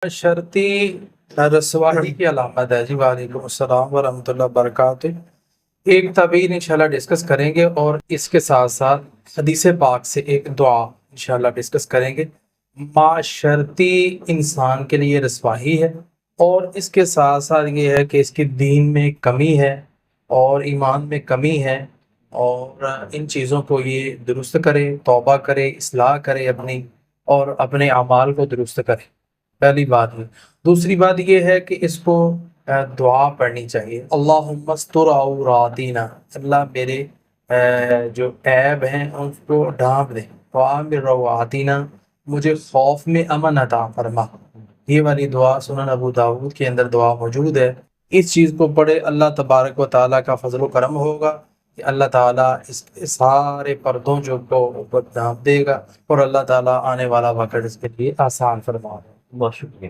شرطی رسوائی کی علامت ہے جی۔ وعلیکم السلام ورحمۃ اللہ وبرکاتہ۔ ایک تعبیر انشاءاللہ ڈسکس کریں گے اور اس کے ساتھ ساتھ حدیث پاک سے ایک دعا انشاءاللہ ڈسکس کریں گے۔ معاشرتی انسان کے لیے رسوائی ہے، اور اس کے ساتھ ساتھ یہ ہے کہ اس کی دین میں کمی ہے اور ایمان میں کمی ہے، اور ان چیزوں کو یہ درست کرے، توبہ کرے، اصلاح کرے اپنی، اور اپنے اعمال کو درست کرے، پہلی بات ہے۔ دوسری بات یہ ہے کہ اس کو دعا پڑھنی چاہیے، اللہم استر عوراتنا، اللہ میرے جو عیب ہیں ان کو ڈھانپ دے، وآمن روعاتنا، مجھے خوف میں امن عطا فرما۔ یہ والی دعا سنن ابو داود کے اندر دعا موجود ہے۔ اس چیز کو پڑھے، اللہ تبارک و تعالیٰ کا فضل و کرم ہوگا کہ اللہ تعالیٰ اس سارے پردوں جو کو ڈھانپ دے گا، اور اللہ تعالیٰ آنے والا وقت اس کے لیے آسان فرما دے۔ بہت شکریہ۔